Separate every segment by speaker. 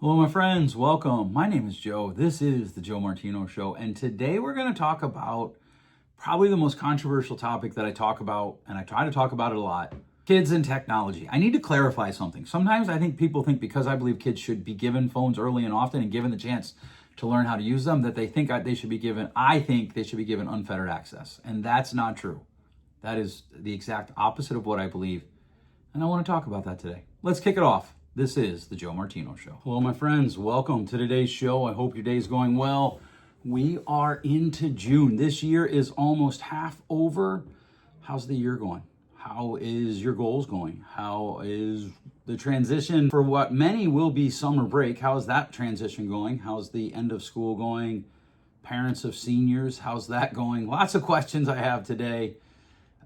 Speaker 1: Hello, my friends. Welcome. My name is Joe. This is the Joe Martino Show. And today we're going to talk about probably the most controversial topic that I talk about, and I try to talk about it a lot, kids and technology. I need to clarify something. Sometimes I think people think because I believe kids should be given phones early and often and given the chance to learn how to use them, that they think they should be given, I think they should be given unfettered access. And that's not true. That is the exact opposite of what I believe. And I want to talk about that today. Let's kick it off. This is the Joe Martino Show. Hello, my friends. Welcome to today's show. I hope your day's going well. We are into June. This year is almost half over. How's the year going? How is your goals going? How is the transition for what many will be summer break? How's that transition going? How's the end of school going? Parents of seniors, how's that going? Lots of questions I have today.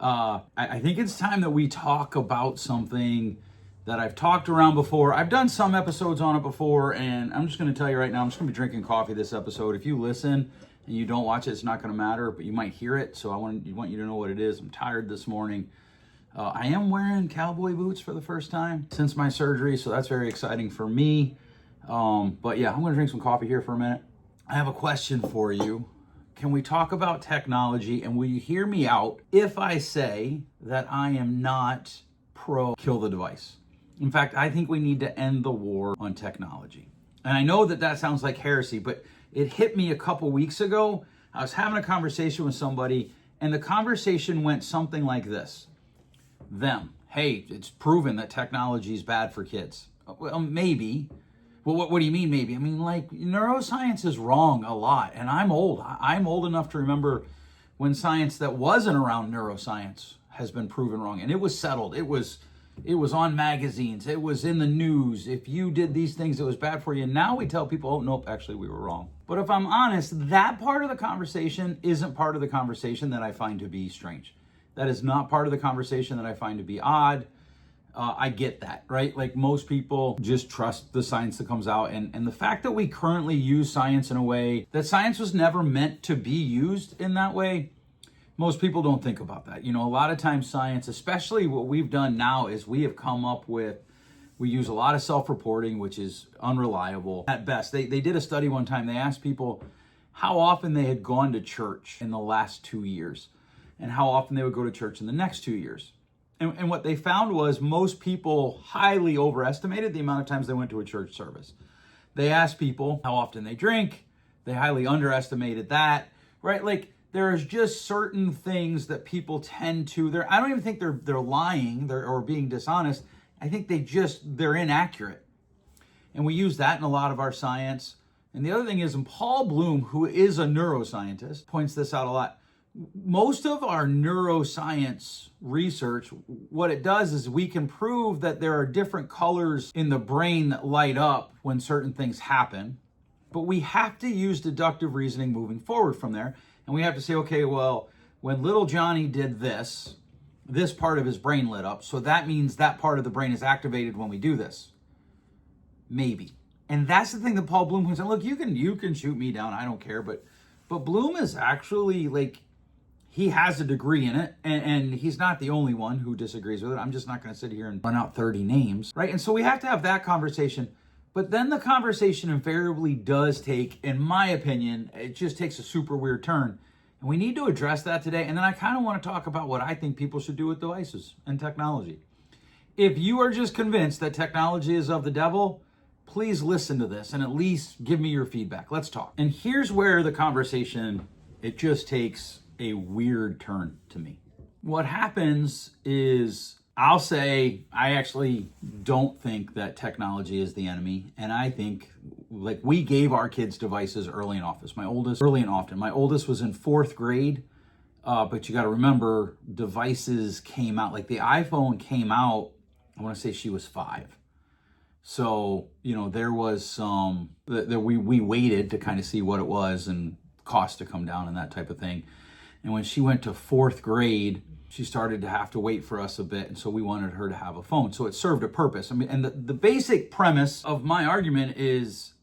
Speaker 1: I think it's time that we talk about something that I've talked around before. I've done some episodes on it before, and I'm just going to tell you right now, I'm just going to be drinking coffee this episode. If you listen and you don't watch it, it's not going to matter, but you might hear it, so I want you to know what it is. I'm tired this morning. I am wearing cowboy boots for the first time since my surgery, so that's very exciting for me. But yeah, I'm going to drink some coffee here for a minute. I have a question for you. Can we talk about technology, and will you hear me out if I say that I am not pro kill the device? In fact, I think we need to end the war on technology. And I know that sounds like heresy, but it hit me a couple weeks ago. I was having a conversation with somebody, and the conversation went something like this. Hey, it's proven that technology is bad for kids. Well, maybe. Well, what do you mean maybe? I mean, like, neuroscience is wrong a lot, and I'm old. I'm old enough to remember when science that wasn't around neuroscience has been proven wrong, and it was settled. It was on magazines. It was in the news. If you did these things, it was bad for you. Now we tell people, oh, nope, actually we were wrong. But if I'm honest, that part of the conversation isn't part of the conversation that I find to be strange. That is not part of the conversation that I find to be odd. I get that, right? Like, most people just trust the science that comes out. And the fact that we currently use science in a way that science was never meant to be used in that way, most people don't think about that. A lot of times science, especially what we've done now, is we use a lot of self-reporting, which is unreliable at best. They did a study one time. They asked people how often they had gone to church in the last 2 years and how often they would go to church in the next 2 years. And what they found was most people highly overestimated the amount of times they went to a church service. They asked people how often they drink. They highly underestimated that, right? Like, there's just certain things that people tend to, I don't even think they're lying or being dishonest. I think they're inaccurate. And we use that in a lot of our science. And the other thing is, and Paul Bloom, who is a neuroscientist, points this out a lot. Most of our neuroscience research, what it does is we can prove that there are different colors in the brain that light up when certain things happen. But we have to use deductive reasoning moving forward from there. And we have to say, okay, well, when little Johnny did this part of his brain lit up. So that means that part of the brain is activated when we do this. Maybe. And that's the thing that Paul Bloom said, look, you can shoot me down. I don't care. But Bloom is actually, like, he has a degree in it, and he's not the only one who disagrees with it. I'm just not going to sit here and run out 30 names, right? And so we have to have that conversation. But then the conversation invariably does take, in my opinion, it just takes a super weird turn. And we need to address that today. And then I kind of want to talk about what I think people should do with devices and technology. If you are just convinced that technology is of the devil, please listen to this and at least give me your feedback. Let's talk. And here's where the conversation, it just takes a weird turn to me. What happens is, I'll say I actually don't think that technology is the enemy. And I think, like, we gave our kids devices early and often. My oldest was in 4th grade. But you got to remember, devices came out, like the iPhone came out, I want to say she was 5. So, there was some that we waited to kind of see what it was and cost to come down and that type of thing. And when she went to 4th grade, she started to have to wait for us a bit. And so we wanted her to have a phone. So it served a purpose. I mean, and the basic premise of my argument is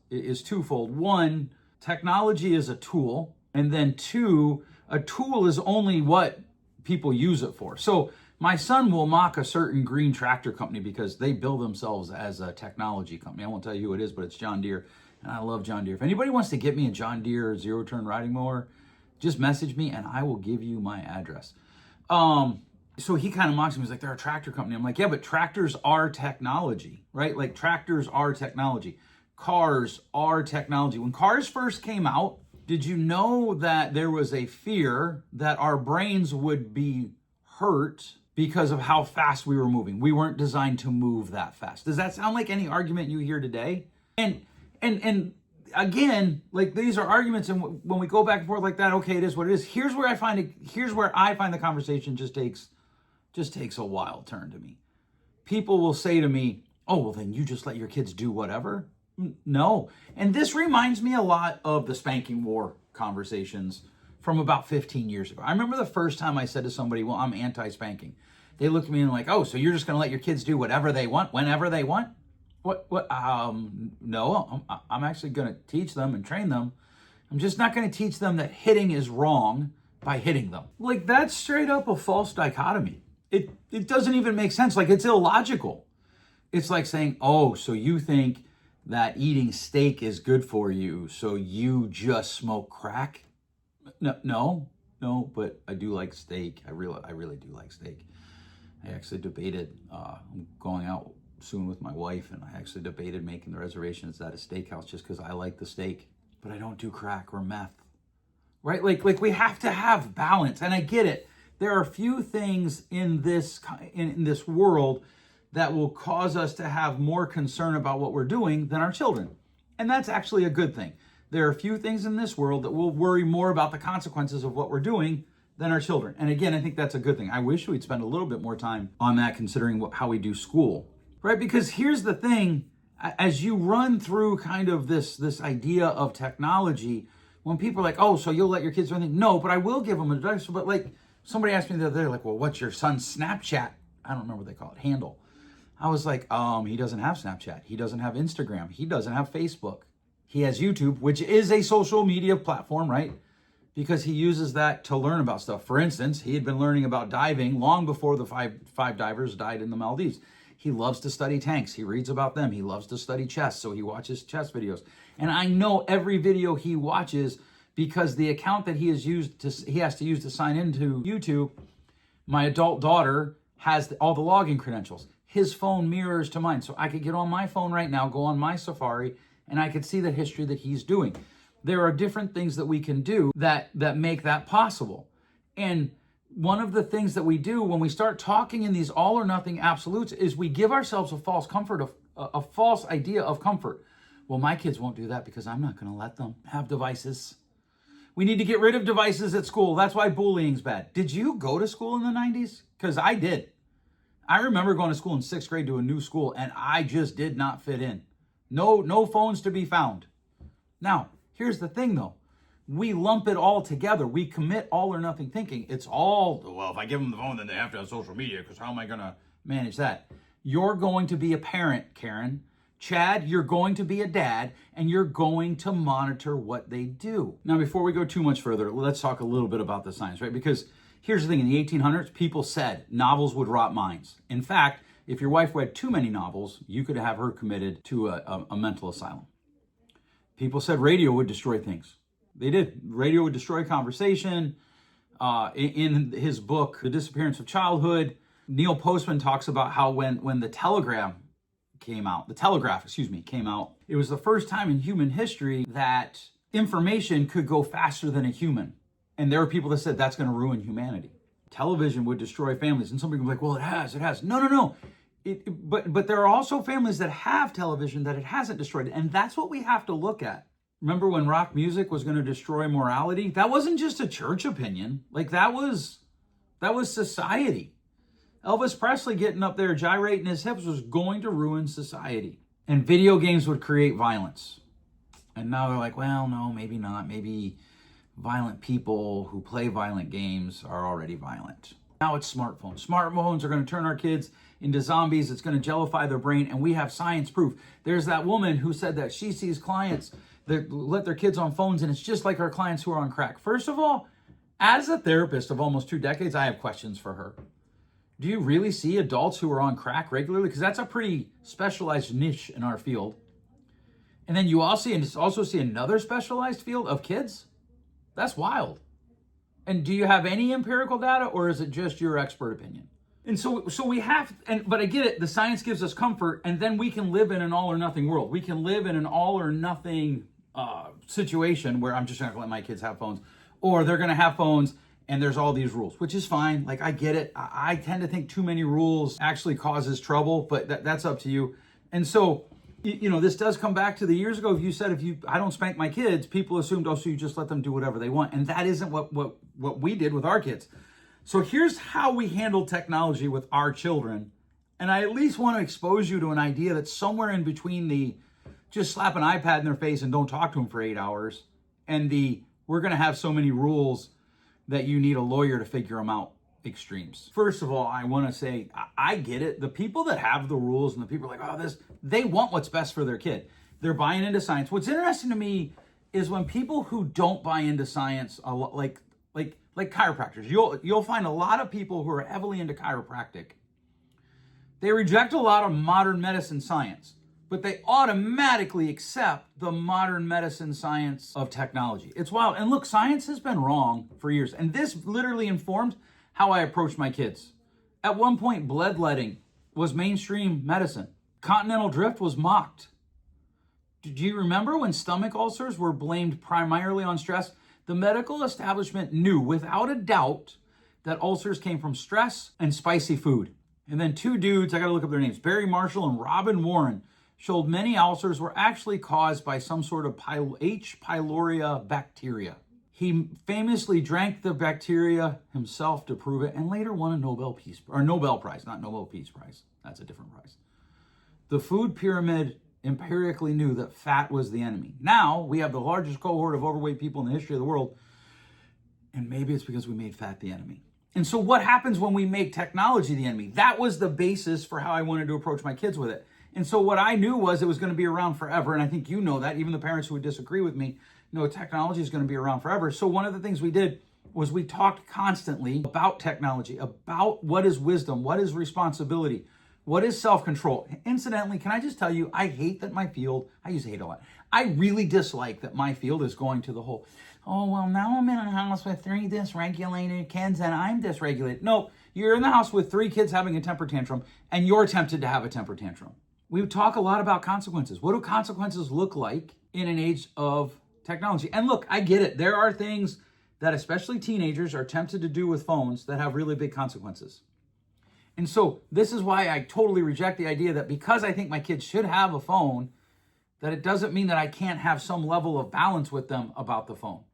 Speaker 1: twofold. One, technology is a tool. And then two, a tool is only what people use it for. So My son will mock a certain green tractor company because they bill themselves as a technology company. I won't tell you who it is, but it's John Deere, and I love John Deere. If anybody wants to get me a John Deere zero-turn riding mower, just message me and I will give you my address. So he kind of mocks me. He's like, they're a tractor company. I'm like, yeah, but tractors are technology, right? Like tractors are technology. Cars are technology. When cars first came out, did you know that there was a fear that our brains would be hurt because of how fast we were moving? We weren't designed to move that fast. Does that sound like any argument you hear today? And again, like these are arguments, and when we go back and forth like that, okay, it is what it is. Here's where I find the conversation just takes a wild turn to me. People will say to me, oh, well, then you just let your kids do whatever. No. And this reminds me a lot of the spanking war conversations from about 15 years ago. I remember the first time I said to somebody, well, I'm anti-spanking. They looked at me and like, oh, so you're just going to let your kids do whatever they want, whenever they want? No, I'm actually going to teach them and train them. I'm just not going to teach them that hitting is wrong by hitting them. Like, that's straight up a false dichotomy. It doesn't even make sense. Like, it's illogical. It's like saying, oh, so you think that eating steak is good for you, so you just smoke crack? No, but I do like steak. I really do like steak. I actually debated, I'm going out soon with my wife, and I actually debated making the reservations at a steakhouse just because I like the steak, but I don't do crack or meth, right? Like we have to have balance, and I get it. There are few things in this world that will cause us to have more concern about what we're doing than our children, and that's actually a good thing. There are a few things in this world that will worry more about the consequences of what we're doing than our children, and again, I think that's a good thing. I wish we'd spend a little bit more time on that, considering how we do school. Right? Because here's the thing, as you run through kind of this idea of technology, when people are like, oh, so you'll let your kids do anything? No, but I will give them advice. But like somebody asked me the other day, like, well, what's your son's Snapchat? I don't remember what they call it, handle. I was like, he doesn't have Snapchat. He doesn't have Instagram. He doesn't have Facebook. He has YouTube, which is a social media platform, right? Because he uses that to learn about stuff. For instance, he had been learning about diving long before the five divers died in the Maldives. He loves to study tanks. He reads about them. He loves to study chess, so he watches chess videos. And I know every video he watches because the account that he has to use to sign into YouTube, my adult daughter has all the login credentials. His phone mirrors to mine, so I could get on my phone right now, go on my Safari, and I could see the history that he's doing. There are different things that we can do that make that possible. And one of the things that we do when we start talking in these all or nothing absolutes is we give ourselves a false idea of comfort. Well, my kids won't do that because I'm not going to let them have devices. We need to get rid of devices at school. That's why bullying's bad. Did you go to school in the 90s? Because I did. I remember going to school in 6th grade to a new school, and I just did not fit in. No phones to be found. Now, here's the thing, though. We lump it all together. We commit all or nothing thinking. It's all, well, if I give them the phone, then they have to have social media, because how am I going to manage that? You're going to be a parent, Karen. Chad, you're going to be a dad, and you're going to monitor what they do. Now, before we go too much further, let's talk a little bit about the science, right? Because here's the thing. In the 1800s, people said novels would rot minds. In fact, if your wife read too many novels, you could have her committed to a mental asylum. People said radio would destroy things. They did. Radio would destroy conversation. In his book, The Disappearance of Childhood, Neil Postman talks about how when the telegraph came out, it was the first time in human history that information could go faster than a human. And there were people that said that's going to ruin humanity. Television would destroy families. And somebody would be like, well, it has. No. But there are also families that have television that it hasn't destroyed. And that's what we have to look at. Remember when rock music was going to destroy morality? That wasn't just a church opinion. Like that was society. Elvis Presley getting up there gyrating his hips was going to ruin society. And video games would create violence. And now they're like, well, no, maybe not. Maybe violent people who play violent games are already violent. Now it's smartphones. Smartphones are going to turn our kids into zombies. It's going to jellify their brain. And we have science proof. There's that woman who said that she sees clients that let their kids on phones, and it's just like our clients who are on crack. First of all, as a therapist of almost 2 decades, I have questions for her. Do you really see adults who are on crack regularly? Because that's a pretty specialized niche in our field. And then you also see another specialized field of kids. That's wild. And do you have any empirical data, or is it just your expert opinion? And so we have, but I get it. The science gives us comfort, and then we can live in an all or nothing world. We can live in an all or nothing situation where I'm just not going to let my kids have phones, or they're going to have phones and there's all these rules, which is fine. Like, I get it. I tend to think too many rules actually causes trouble, but that's up to you. And so, this does come back to the years ago. If you said, I don't spank my kids, people assumed, oh, so you just let them do whatever they want. And that isn't what we did with our kids. So here's how we handle technology with our children. And I at least want to expose you to an idea that's somewhere in between the just slap an iPad in their face and don't talk to them for 8 hours, and the we're going to have so many rules that you need a lawyer to figure them out extremes. First of all, I want to say, I get it. The people that have the rules and the people are like, they want what's best for their kid. They're buying into science. What's interesting to me is when people who don't buy into science, like chiropractors, you'll find a lot of people who are heavily into chiropractic. They reject a lot of modern medicine science, but they automatically accept the modern medicine science of technology. It's wild. And look, science has been wrong for years. And this literally informed how I approach my kids. At one point, bloodletting was mainstream medicine. Continental drift was mocked. Do you remember when stomach ulcers were blamed primarily on stress? The medical establishment knew without a doubt that ulcers came from stress and spicy food. And then two dudes, I got to look up their names, Barry Marshall and Robin Warren, showed many ulcers were actually caused by some sort of H. pylori bacteria. He famously drank the bacteria himself to prove it, and later won a Nobel Prize, not Nobel Peace Prize. That's a different prize. The food pyramid empirically knew that fat was the enemy. Now we have the largest cohort of overweight people in the history of the world, and maybe it's because we made fat the enemy. And so what happens when we make technology the enemy? That was the basis for how I wanted to approach my kids with it. And so what I knew was it was going to be around forever. And I think you know that. Even the parents who would disagree with me know technology is going to be around forever. So one of the things we did was we talked constantly about technology, about what is wisdom, what is responsibility, what is self-control. Incidentally, can I just tell you, I hate that my field, I use hate a lot. I really dislike that my field is going to the whole, oh, well, now I'm in a house with 3 dysregulated kids and I'm dysregulated. No, you're in the house with 3 kids having a temper tantrum and you're tempted to have a temper tantrum. We talk a lot about consequences. What do consequences look like in an age of technology? And look, I get it. There are things that especially teenagers are tempted to do with phones that have really big consequences. And so this is why I totally reject the idea that because I think my kids should have a phone, that it doesn't mean that I can't have some level of balance with them about the phone.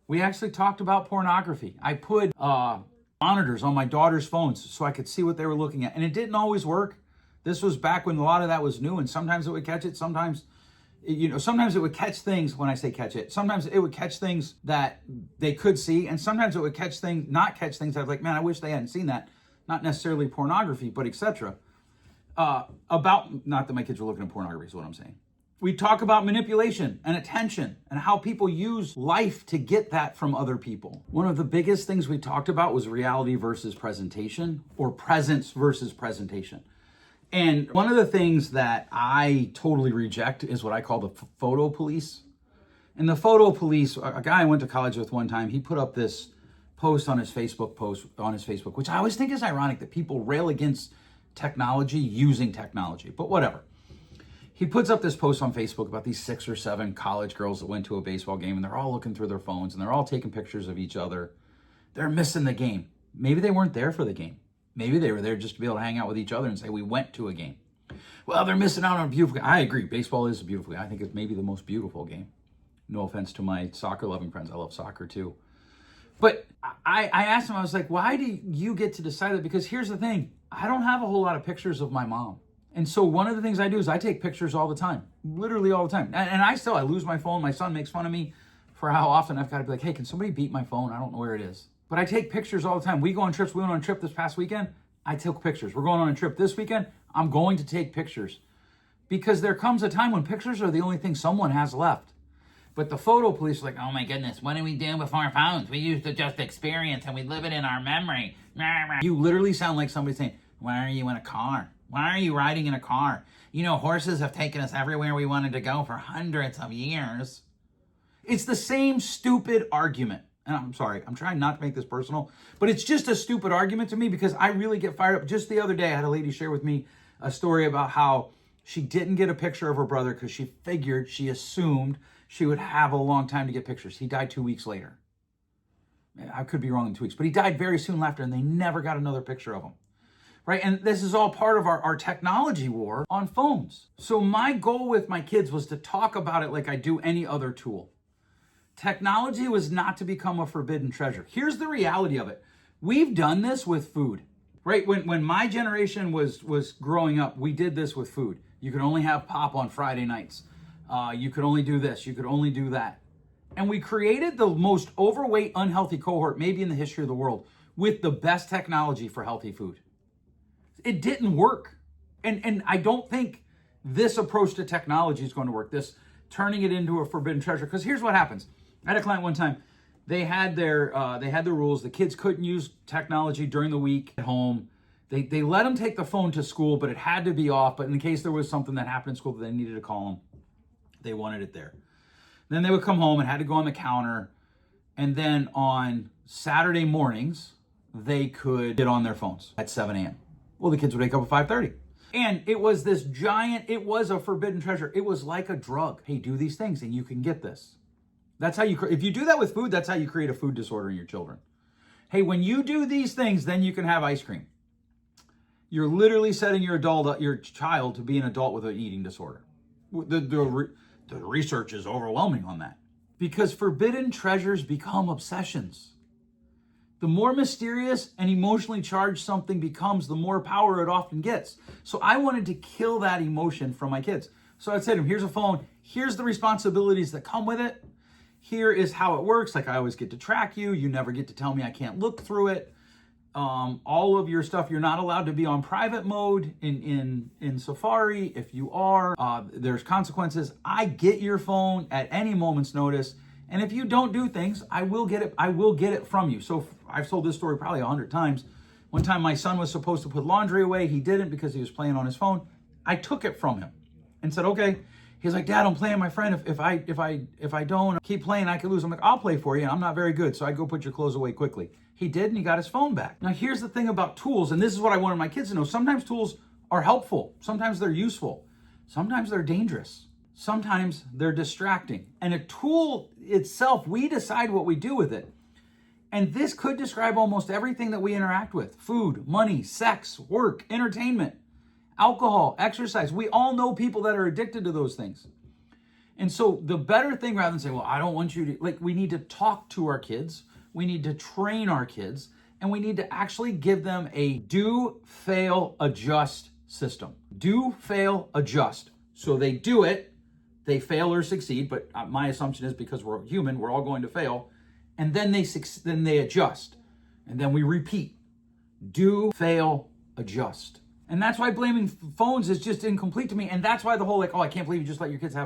Speaker 1: We actually talked about pornography. I put monitors on my daughter's phones so I could see what they were looking at. And it didn't always work. This was back when a lot of that was new, and sometimes it would catch it. Sometimes it would catch things. When I say catch it, sometimes it would catch things that they could see, and sometimes it would not catch things that I was like, man, I wish they hadn't seen that. Not necessarily pornography, but etc. Not that my kids were looking at pornography is what I'm saying. We talk about manipulation and attention and how people use life to get that from other people. One of the biggest things we talked about was reality versus presentation, or presence versus presentation. And one of the things that I totally reject is what I call the photo police. And the photo police, a guy I went to college with one time, he put up this post on his Facebook, which I always think is ironic that people rail against technology using technology, but whatever. He puts up this post on Facebook about these 6 or 7 college girls that went to a baseball game, and they're all looking through their phones and they're all taking pictures of each other. They're missing the game. Maybe they weren't there for the game. Maybe they were there just to be able to hang out with each other and say, we went to a game. Well, they're missing out on a beautiful game. I agree. Baseball is a beautiful game. I think it's maybe the most beautiful game. No offense to my soccer-loving friends. I love soccer too. But I asked him, I was like, why do you get to decide that? Because here's the thing. I don't have a whole lot of pictures of my mom. And so one of the things I do is I take pictures all the time. Literally all the time. And I lose my phone. My son makes fun of me for how often I've got to be like, hey, can somebody beat my phone? I don't know where it is. But I take pictures all the time. We go on trips. We went on a trip this past weekend. I took pictures. We're going on a trip this weekend. I'm going to take pictures. Because there comes a time when pictures are the only thing someone has left. But the photo police are like, oh my goodness, what do we do before phones? We used to just experience and we live it in our memory. You literally sound like somebody saying, why are you in a car? Why are you riding in a car? You know, horses have taken us everywhere we wanted to go for hundreds of years. It's the same stupid argument. And I'm sorry, I'm trying not to make this personal, but it's just a stupid argument to me because I really get fired up. Just the other day, I had a lady share with me a story about how she didn't get a picture of her brother because she assumed she would have a long time to get pictures. He died 2 weeks later. I could be wrong in 2 weeks, but he died very soon after, and they never got another picture of him. Right? And this is all part of our technology war on phones. So my goal with my kids was to talk about it like I do any other tool. Technology was not to become a forbidden treasure. Here's the reality of it. We've done this with food, right? When my generation was growing up, we did this with food. You could only have pop on Friday nights. You could only do this. You could only do that. And we created the most overweight, unhealthy cohort, maybe in the history of the world, with the best technology for healthy food. It didn't work. And I don't think this approach to technology is going to work, this turning it into a forbidden treasure. Because here's what happens. I had a client one time, they had their rules. The kids couldn't use technology during the week at home. They let them take the phone to school, but it had to be off. But in case there was something that happened in school that they needed to call them, they wanted it there. Then they would come home and had to go on the counter. And then on Saturday mornings, they could get on their phones at 7 a.m. Well, the kids would wake up at 5:30. And it was this it was a forbidden treasure. It was like a drug. Hey, do these things and you can get this. That's how if you do that with food, that's how you create a food disorder in your children. Hey, when you do these things, then you can have ice cream. You're literally setting your child to be an adult with an eating disorder. The research is overwhelming on that. Because forbidden treasures become obsessions. The more mysterious and emotionally charged something becomes, the more power it often gets. So I wanted to kill that emotion from my kids. So I'd say to them, here's a phone. Here's the responsibilities that come with it. Here is how it works. Like I always get to track you. You never get to tell me I can't look through it. All of your stuff, you're not allowed to be on private mode in Safari. If you are, there's consequences. I get your phone at any moment's notice. And if you don't do things, I will get it from you. So I've told this story probably 100 times. One time my son was supposed to put laundry away. He didn't because he was playing on his phone. I took it from him and said, okay. He's like, Dad, I'm playing my friend. If I don't keep playing, I could lose. I'm like, I'll play for you. And I'm not very good. So I go put your clothes away quickly. He did, and he got his phone back. Now, here's the thing about tools. And this is what I wanted my kids to know. Sometimes tools are helpful. Sometimes they're useful. Sometimes they're dangerous. Sometimes they're distracting. And a tool itself, we decide what we do with it. And this could describe almost everything that we interact with. Food, money, sex, work, entertainment, alcohol, exercise. We all know people that are addicted to those things. And so the better thing, rather than say, well, I don't want you to, we need to talk to our kids. We need to train our kids. And we need to actually give them a do, fail, adjust system. Do, fail, adjust. So they do it, they fail or succeed. But my assumption is because we're human, we're all going to fail. And then they adjust. And then we repeat. Do, fail, adjust. And that's why blaming phones is just incomplete to me. And that's why the whole I can't believe you just let your kids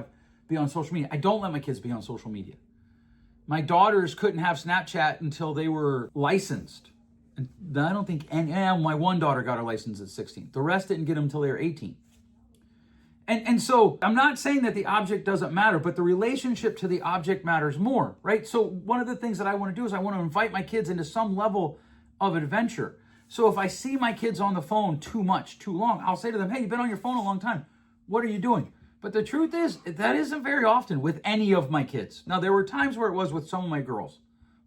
Speaker 1: be on social media. I don't let my kids be on social media. My daughters couldn't have Snapchat until they were licensed. And I don't think my one daughter got her license at 16. The rest didn't get them until they were 18. And so I'm not saying that the object doesn't matter, but the relationship to the object matters more, right? So one of the things that I want to do is I want to invite my kids into some level of adventure. So if I see my kids on the phone too much, too long, I'll say to them, hey, you've been on your phone a long time. What are you doing? But the truth is, that isn't very often with any of my kids. Now, there were times where it was with some of my girls.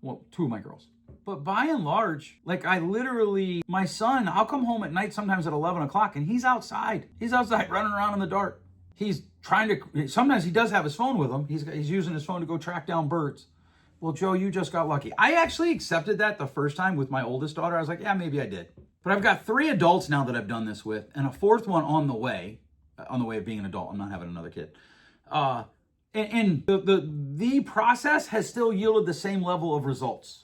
Speaker 1: Well, two of my girls. But by and large, my son, I'll come home at night sometimes at 11 o'clock and he's outside. He's outside running around in the dark. He's sometimes he does have his phone with him. He's using his phone to go track down birds. Well, Joe, you just got lucky. I actually accepted that the first time with my oldest daughter. I was like, yeah, maybe I did. But I've got 3 adults now that I've done this with, and a 4th one on the way of being an adult. I'm not having another kid. And the process has still yielded the same level of results.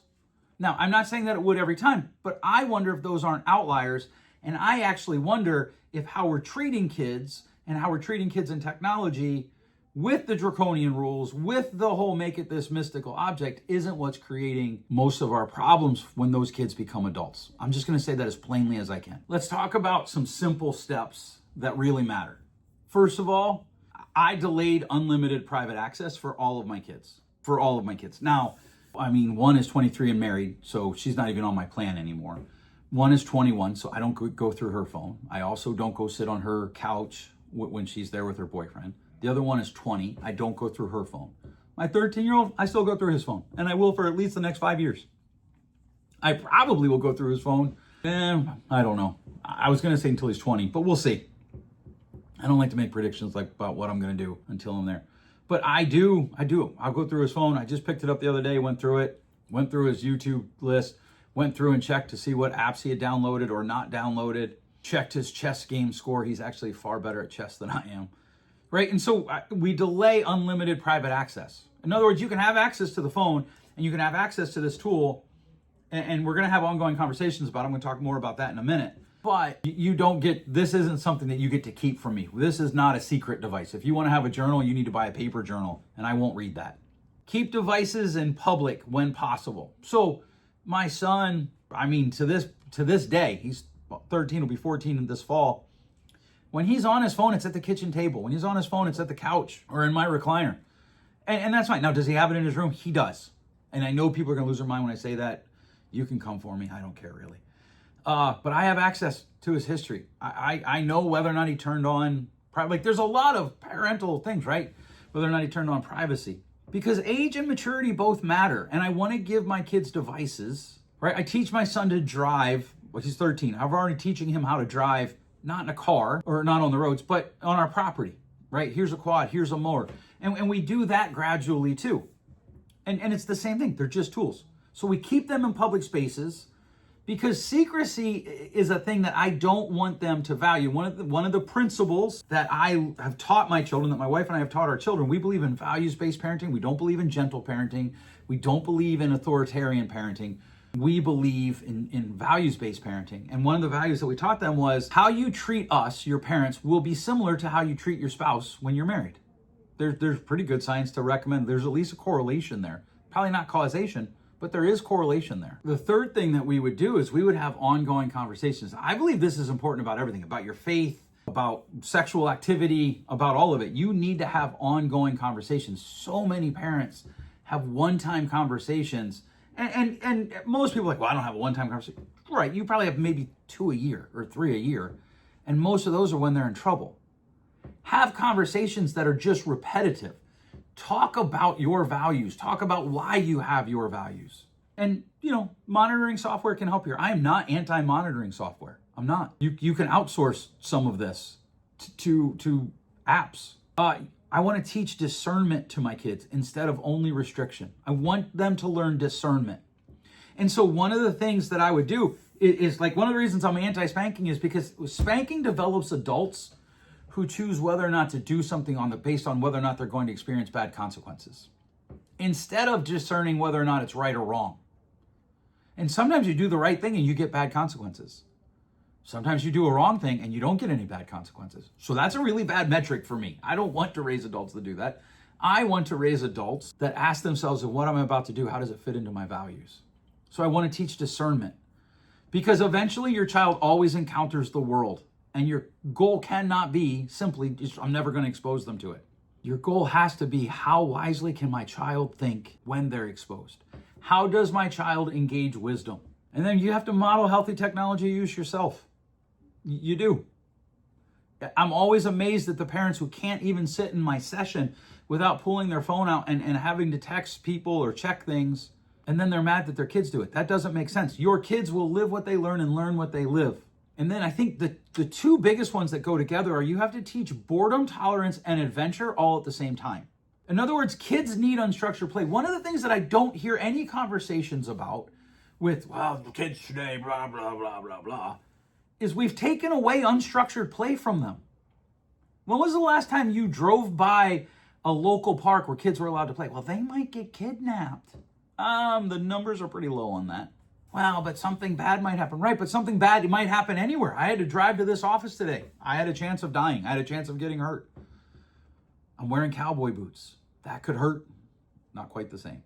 Speaker 1: Now, I'm not saying that it would every time, but I wonder if those aren't outliers. And I actually wonder if how we're treating kids and how we're treating kids in technology with the draconian rules, with the whole make it this mystical object, isn't what's creating most of our problems when those kids become adults. I'm just going to say that as plainly as I can. Let's talk about some simple steps that really matter. First of all, I delayed unlimited private access for all of my kids. For all of my kids. Now, I mean, one is 23 and married, so she's not even on my plan anymore. One is 21, so I don't go through her phone. I also don't go sit on her couch when she's there with her boyfriend. The other one is 20. I don't go through her phone. My 13-year-old, I still go through his phone, and I will for at least the next 5 years. I probably will go through his phone. I don't know. I was going to say until he's 20, but we'll see. I don't like to make predictions about what I'm going to do until I'm there. But I do. I'll go through his phone. I just picked it up the other day, went through his YouTube list, went through and checked to see what apps he had downloaded or not downloaded, checked his chess game score. He's actually far better at chess than I am. Right? And so we delay unlimited private access. In other words, you can have access to the phone and you can have access to this tool, and we're going to have ongoing conversations about it. I'm going to talk more about that in a minute. But you don't get, this isn't something that you get to keep from me. This is not a secret device. If you want to have a journal, you need to buy a paper journal, and I won't read that. Keep devices in public when possible. So my son, I mean, to this day, he's 13, will be 14 in this fall. When he's on his phone, it's at the kitchen table. When he's on his phone, it's at the couch or in my recliner. And that's fine. Now, does he have it in his room? He does. And I know people are going to lose their mind when I say that. You can come for me. I don't care really. But I have access to his history. I know whether or not he turned on, like there's a lot of parental things, right? Whether or not he turned on privacy. Because age and maturity both matter. And I want to give my kids devices, right? I teach my son to drive, well, he's 13. I'm already teaching him how to drive, not in a car or not on the roads, but on our property, right? Here's a quad, here's a mower. And we do that gradually too. And it's the same thing. They're just tools. So we keep them in public spaces, because secrecy is a thing that I don't want them to value. One of the principles that I have taught my children, that my wife and I have taught our children, we believe in values-based parenting. We don't believe in gentle parenting. We don't believe in authoritarian parenting. We believe in values-based parenting. And one of the values that we taught them was how you treat us, your parents, will be similar to how you treat your spouse when you're married. There's pretty good science to recommend. There's at least a correlation there. Probably not causation, but there is correlation there. The third thing that we would do is we would have ongoing conversations. I believe this is important about everything, about your faith, about sexual activity, about all of it. You need to have ongoing conversations. So many parents have one-time conversations, and most people are like, well, I don't have a one-time conversation. Right, you probably have maybe 2 a year or 3 a year, and most of those are when they're in trouble. Have conversations that are just repetitive. Talk about your values. Talk about why you have your values. And, monitoring software can help here. I am not anti-monitoring software. I'm not. You can outsource some of this to apps. I want to teach discernment to my kids instead of only restriction. I want them to learn discernment. And so one of the things that I would do is like, one of the reasons I'm anti-spanking is because spanking develops adults who choose whether or not to do something based on whether or not they're going to experience bad consequences, instead of discerning whether or not it's right or wrong. And sometimes you do the right thing and you get bad consequences. Sometimes you do a wrong thing and you don't get any bad consequences. So that's a really bad metric for me. I don't want to raise adults that do that. I want to raise adults that ask themselves, what I'm about to do, how does it fit into my values? So I want to teach discernment, because eventually your child always encounters the world. And your goal cannot be simply, I'm never going to expose them to it. Your goal has to be, how wisely can my child think when they're exposed? How does my child engage wisdom? And then you have to model healthy technology use yourself. You do. I'm always amazed at the parents who can't even sit in my session without pulling their phone out and having to text people or check things. And then they're mad that their kids do it. That doesn't make sense. Your kids will live what they learn and learn what they live. And then I think the two biggest ones that go together are, you have to teach boredom tolerance and adventure all at the same time. In other words, kids need unstructured play. One of the things that I don't hear any conversations about with, well, kids today, blah, blah, blah, blah, blah, is we've taken away unstructured play from them. When was the last time you drove by a local park where kids were allowed to play? Well, they might get kidnapped. The numbers are pretty low on that. Well, but something bad might happen. Right, but something bad might happen anywhere. I had to drive to this office today. I had a chance of dying. I had a chance of getting hurt. I'm wearing cowboy boots. That could hurt. Not quite the same.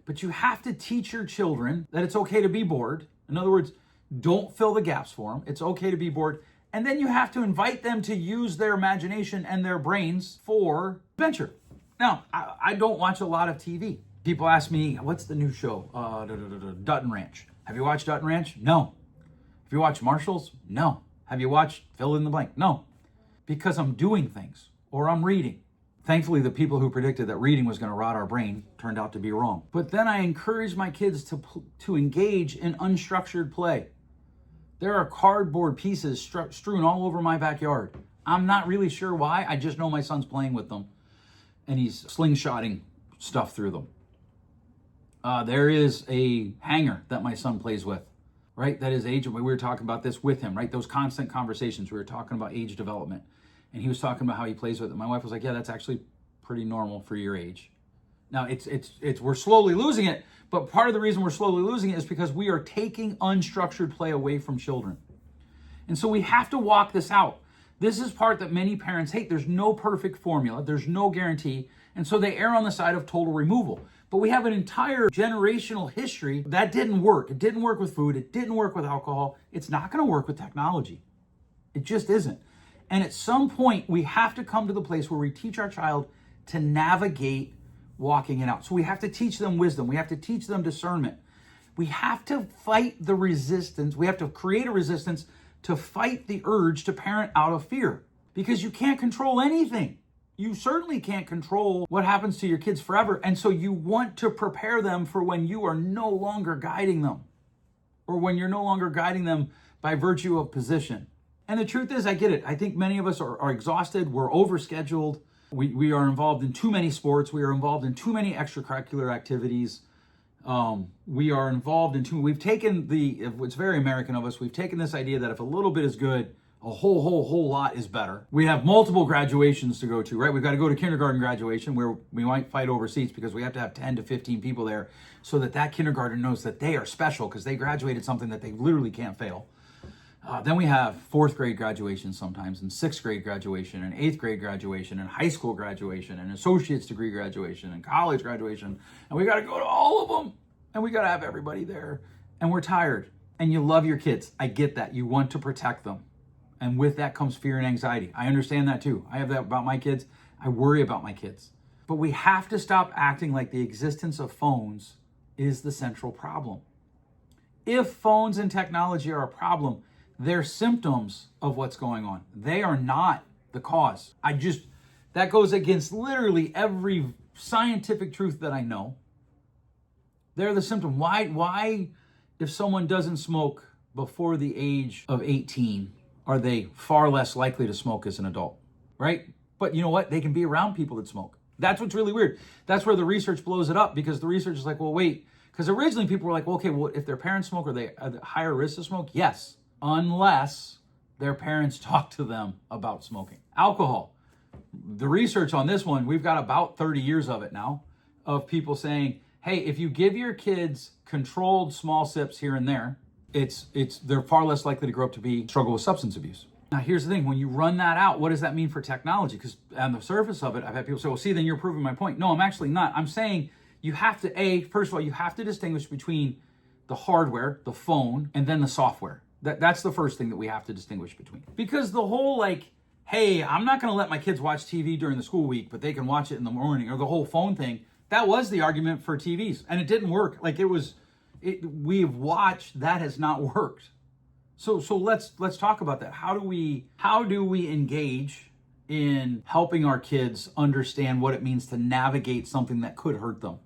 Speaker 1: But you have to teach your children that it's okay to be bored. In other words, don't fill the gaps for them. It's okay to be bored. And then you have to invite them to use their imagination and their brains for adventure. Now, I don't watch a lot of TV. People ask me, what's the new show? Dutton Ranch. Have you watched Dutton Ranch? No. Have you watched Marshalls? No. Have you watched fill in the blank? No. Because I'm doing things or I'm reading. Thankfully, the people who predicted that reading was going to rot our brain turned out to be wrong. But then I encourage my kids to engage in unstructured play. There are cardboard pieces strewn all over my backyard. I'm not really sure why. I just know my son's playing with them and he's slingshotting stuff through them. There is a hanger that my son plays with, right? That is age. We were talking about this with him, right? Those constant conversations. We were talking about age development. And he was talking about how he plays with it. My wife was like, yeah, that's actually pretty normal for your age. Now, we're slowly losing it, but part of the reason we're slowly losing it is because we are taking unstructured play away from children. And so we have to walk this out. This is part that many parents hate. There's no perfect formula. There's no guarantee. And so they err on the side of total removal. But we have an entire generational history that didn't work. It didn't work with food. It didn't work with alcohol. It's not going to work with technology. It just isn't. And at some point, we have to come to the place where we teach our child to navigate walking it out. So we have to teach them wisdom. We have to teach them discernment. We have to fight the resistance. We have to create a resistance to fight the urge to parent out of fear, because you can't control anything. You certainly can't control what happens to your kids forever. And so you want to prepare them for when you are no longer guiding them, or when you're no longer guiding them by virtue of position. And the truth is, I get it. I think many of us are exhausted. We're overscheduled. We are involved in too many sports. We are involved in too many extracurricular activities. We are involved in we've taken it's very American of us. We've taken this idea that if a little bit is good, a whole lot is better. We have multiple graduations to go to, right? We've got to go to kindergarten graduation where we might fight over seats because we have to have 10 to 15 people there so that kindergarten knows that they are special because they graduated something that they literally can't fail. Then we have fourth grade graduation sometimes, and sixth grade graduation, and eighth grade graduation, and high school graduation, and associate's degree graduation, and college graduation. And we got to go to all of them, and we got to have everybody there. And we're tired, and you love your kids. I get that. You want to protect them. And with that comes fear and anxiety. I understand that too. I have that about my kids. I worry about my kids. But we have to stop acting like the existence of phones is the central problem. If phones and technology are a problem, they're symptoms of what's going on. They are not the cause. That goes against literally every scientific truth that I know. They're the symptom. Why, if someone doesn't smoke before the age of 18, are they far less likely to smoke as an adult, right? But you know what? They can be around people that smoke. That's what's really weird. That's where the research blows it up, because the research is like, well, wait, because originally people were like, well, okay, well, if their parents smoke, are they at higher risk to smoke? Yes. Unless their parents talk to them about smoking. Alcohol. The research on this one, we've got about 30 years of it now, of people saying, hey, if you give your kids controlled small sips here and there, they're far less likely to grow up to struggle with substance abuse. Now, here's the thing. When you run that out, what does that mean for technology? Because on the surface of it, I've had people say, well, see, then you're proving my point. No, I'm actually not. I'm saying you have to, first of all, you have to distinguish between the hardware, the phone, and then the software. That's the first thing that we have to distinguish between. Because the whole hey, I'm not going to let my kids watch TV during the school week, but they can watch it in the morning, or the whole phone thing, that was the argument for TVs. And it didn't work. We've watched, that has not worked. So let's talk about that. How do we engage in helping our kids understand what it means to navigate something that could hurt them?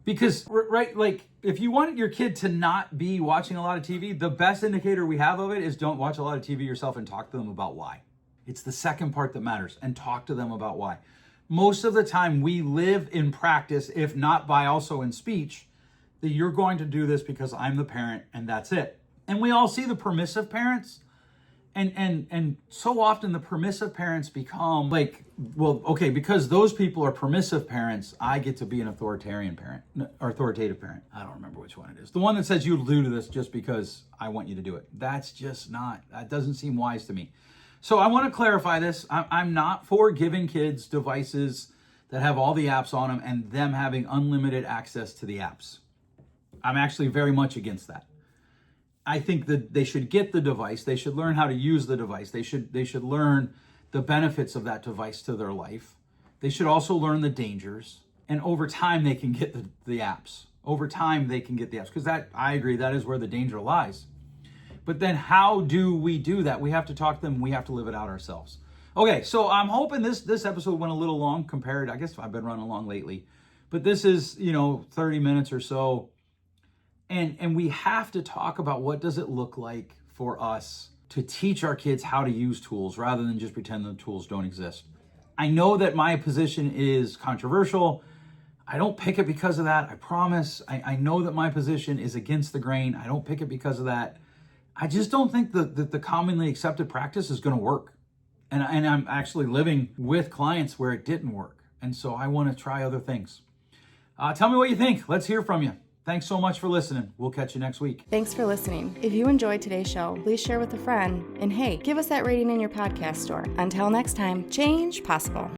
Speaker 1: Because, right, if you want your kid to not be watching a lot of TV, the best indicator we have of it is don't watch a lot of TV yourself and talk to them about why. It's the second part that matters, and talk to them about why. Most of the time we live in practice, if not by also in speech, that you're going to do this because I'm the parent and that's it. And we all see the permissive parents. And so often the permissive parents become because those people are permissive parents, I get to be an authoritative parent. I don't remember which one it is. The one that says you'll do this just because I want you to do it. That doesn't seem wise to me. So I want to clarify this. I'm not for giving kids devices that have all the apps on them and them having unlimited access to the apps. I'm actually very much against that. I think that they should get the device. They should learn how to use the device. They should learn the benefits of that device to their life. They should also learn the dangers. And over time, they can get the apps. Over time, they can get the apps. Because I agree, that is where the danger lies. But then how do we do that? We have to talk to them. We have to live it out ourselves. Okay, so I'm hoping this episode went a little long compared. I guess I've been running long lately. But this is, 30 minutes or so. And we have to talk about what does it look like for us to teach our kids how to use tools rather than just pretend the tools don't exist. I know that my position is controversial. I don't pick it because of that. I promise. I know that my position is against the grain. I don't pick it because of that. I just don't think that the commonly accepted practice is going to work. And I'm actually living with clients where it didn't work. And so I want to try other things. Tell me what you think. Let's hear from you. Thanks so much for listening. We'll catch you next week.
Speaker 2: Thanks for listening. If you enjoyed today's show, please share with a friend. And hey, give us that rating in your podcast store. Until next time, change possible.